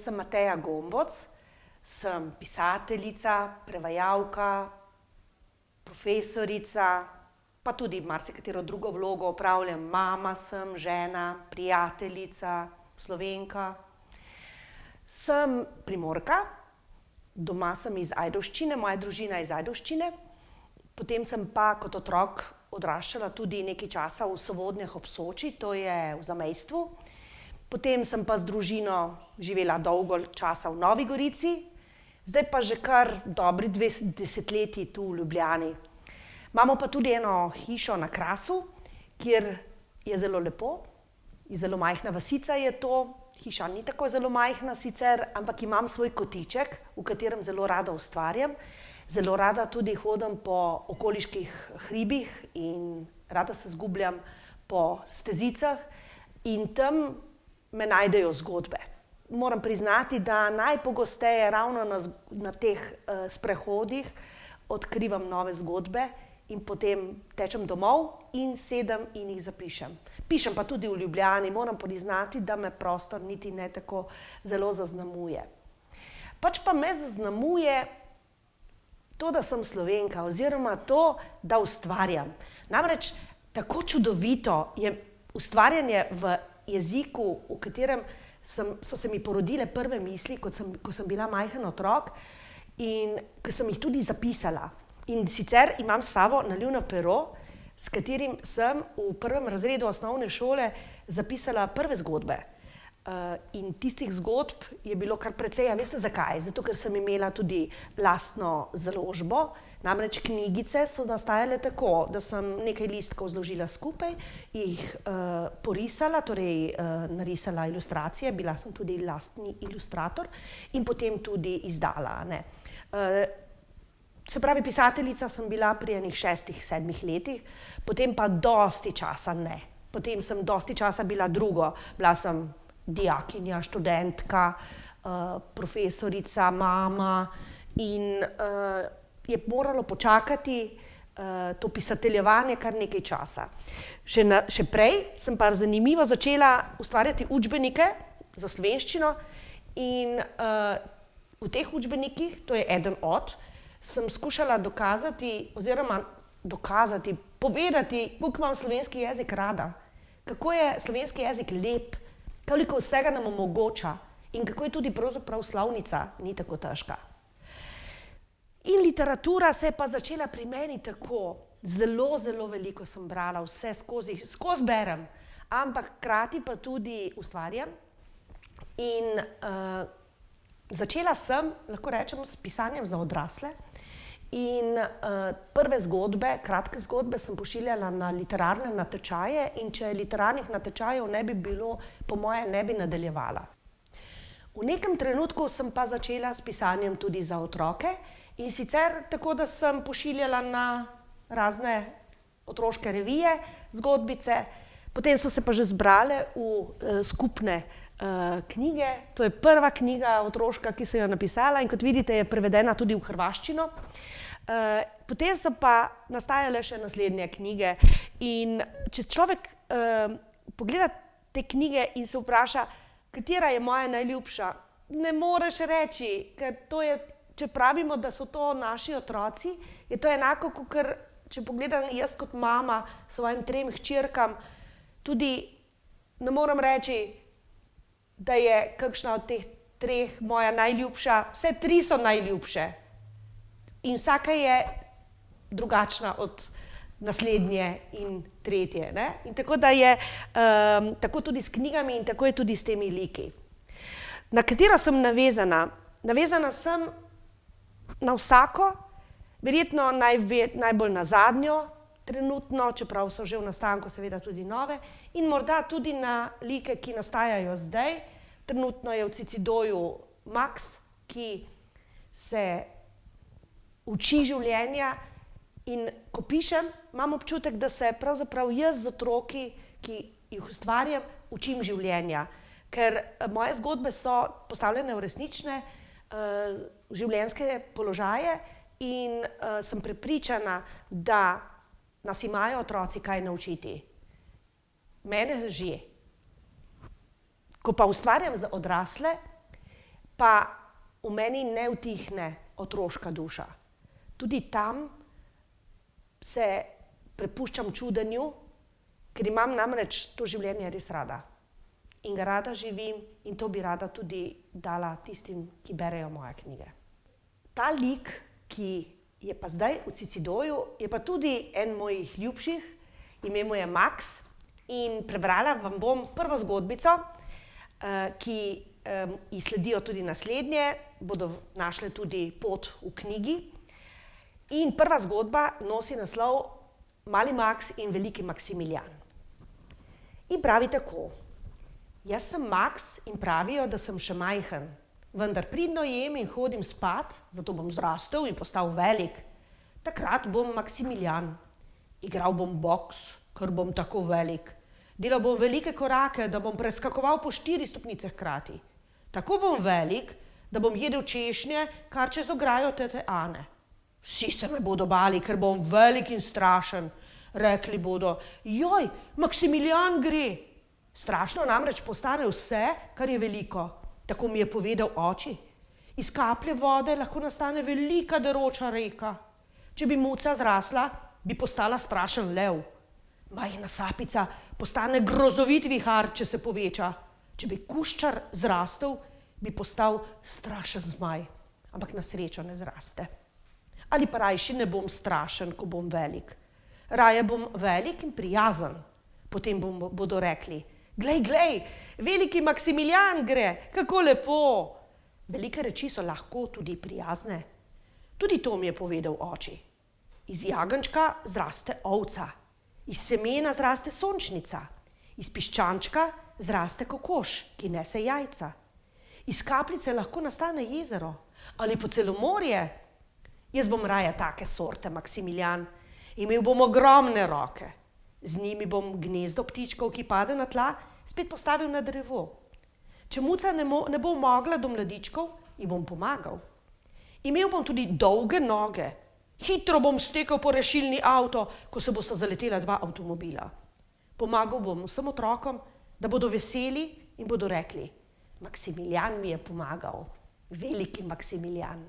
jaz sem Mateja Gomboc, sem pisateljica, prevajalka, profesorica, pa tudi marsikatero drugo vlogo opravljam. Mama sem, žena, prijateljica, Slovenka. Sem Primorka, doma sem iz Ajdovščine, moja družina je iz Ajdovščine. Potem sem pa kot otrok odraščala tudi nekaj časa v Sovodnjah ob Soči, to je v zamejstvu. Potem sem pa z družino živela dolgo časa v Novi Gorici, zdaj pa že kar dobri 2 desetletji tu v Ljubljani. Imamo pa tudi eno hišo na Krasu, kjer je zelo lepo, zelo majhna vasica je to, hiša ni tako zelo majhna sicer, ampak imam svoj kotiček, v katerem zelo rada ustvarjam. Zelo rada tudi hodim po okoliških hribih in rada se izgubljam po stezicah in tam me najdejo zgodbe. Moram priznati, da najpogosteje ravno na teh sprehodih odkrivam nove zgodbe in potem tečem domov in sedem in jih zapišem. Pišem pa tudi v Ljubljani, moram priznati, da me prostor niti ne tako zelo zaznamuje. Pač pa me zaznamuje to, da sem Slovenka, oziroma to, da ustvarjam. Namreč tako čudovito je ustvarjanje v jeziku, v katerem so se mi porodile prve misli, ko sem bila majhen otrok in ko sem jih tudi zapisala. In sicer imam s sabo nalivno pero, s katerim sem v 1. razredu osnovne šole zapisala prve zgodbe. In tistih zgodb je bilo kar precej. A veste zakaj? Zato, ker sem imela tudi lastno založbo. Namreč knjigice so nastajale tako, da sem nekaj listkov zložila skupaj, jih porisala, torej narisala ilustracije, bila sem tudi lastni ilustrator in potem tudi izdala. Se pravi, pisateljica sem bila pri enih 6-7 letih, potem pa dosti časa ne. Potem sem dosti časa bila drugo. Bila sem dijakinja, študentka, profesorica, mama in je moralo počakati to pisateljevanje kar nekaj časa. Še prej sem pa zanimivo začela ustvarjati učbenike za slovenščino in v teh učbenikih, to je eden od, sem skušala povedati, koliko imam slovenski jezik rada, kako je slovenski jezik lep, koliko vsega nam omogoča in kako je tudi pravzaprav slovnica ni tako težka. In literatura se je pa začela pri meni tako, zelo, zelo veliko sem brala, vse skozi berem, ampak hkrati pa tudi ustvarjam. In začela sem, lahko rečem, s pisanjem za odrasle in prve zgodbe, kratke zgodbe sem pošiljala na literarne natečaje in če literarnih natečajev ne bi bilo, po moje ne bi nadaljevala. V nekem trenutku sem pa začela s pisanjem tudi za otroke in sicer tako, da sem pošiljala na razne otroške revije, zgodbice, potem so se pa že zbrale v skupne knjige. To je prva knjiga otroška, ki sem jo napisala in kot vidite, je prevedena tudi v hrvaščino. Potem so pa nastajale še naslednje knjige in če človek pogleda te knjige in se vpraša, katera je moja najljubša, ne moreš reči, ker to je, če pravimo, da so to naši otroci, je to enako, kakor če pogledam jaz kot mama svojim 3 hčerkam, tudi ne morem reči, da je kakšna od teh 3 moja najljubša, vse 3 so najljubše. In vsaka je drugačna od naslednje in tretje. In tako da je tako tudi s knjigami in tako je tudi s temi liki. Na katero sem navezana? Navezana sem na vsako, verjetno najbolj na zadnjo trenutno, čeprav so že v nastanku seveda tudi nove, in morda tudi na like, ki nastajajo zdaj. Trenutno je v Cicidoju Max, ki se uči življenja in ko pišem, imam občutek, da se pravzaprav jaz z otroki, ki jih ustvarjam, učim življenja. Ker moje zgodbe so postavljene v resnične življenjske položaje in sem prepričana, da nas imajo otroci kaj naučiti. Mene že. Ko pa ustvarjam za odrasle, pa v meni ne utihne otroška duša. Tudi tam se prepuščam čudenju, ker imam namreč to življenje res rada. In ga rada živim in to bi rada tudi dala tistim, ki berejo moje knjige. Ta lik, ki je pa zdaj v Cicidoju, je pa tudi en mojih ljubših, ime mu je Max in prebrala vam bom prvo zgodbico, ki ji sledijo tudi naslednje, bodo našle tudi pot v knjigi. In prva zgodba nosi naslov Mali Max in veliki Maksimilijan. In pravi tako: jaz sem Max in pravijo, da sem še majhen, vendar pridno jem in hodim spat, zato bom zrastel in postal velik. Takrat bom Maksimilijan. Igral bom boks, ker bom tako velik. Delal bom velike korake, da bom preskakoval po 4 stopnice hkrati. Tako bom velik, da bom jedel češnje, kar čez ograjo tete Ane. Vsi se me bodo bali, ker bom velik in strašen. Rekli bodo: joj, Maksimilijan gre. Strašno namreč postane vse, kar je veliko. Tako mi je povedal oči. Iz kaplje vode lahko nastane velika deroča reka. Če bi muca zrasla, bi postala strašen lev. Majhna sapica postane grozovit vihar, če se poveča. Če bi kuščar zrastel, bi postal strašen zmaj. Ampak na srečo ne zraste. Ali pa rajši ne bom strašen, ko bom velik. Raje bom velik in prijazen. Potem bodo rekli: glej, glej, veliki Maksimilijan gre, kako lepo. Velike reči so lahko tudi prijazne. Tudi to mi je povedal oči. Iz jagenjčka zraste ovca, iz semena zraste sončnica, iz piščančka zraste kokoš, ki nese jajca. Iz kapljice lahko nastane jezero ali pa celo morje. Jaz bom raje take sorte Maksimilijan. Imel bom ogromne roke. Z njimi bom gnezdo ptičkov, ki pade na tla, spet postavil na drevo. Če muca ne bo mogla do mladičkov, ji bom pomagal. Imel bom tudi dolge noge. Hitro bom stekel po rešilni avto, ko se bosta zaletela 2 avtomobila. Pomagal bom vsem otrokom, da bodo veseli in bodo rekli: Maksimilijan mi je pomagal, veliki Maksimilijan.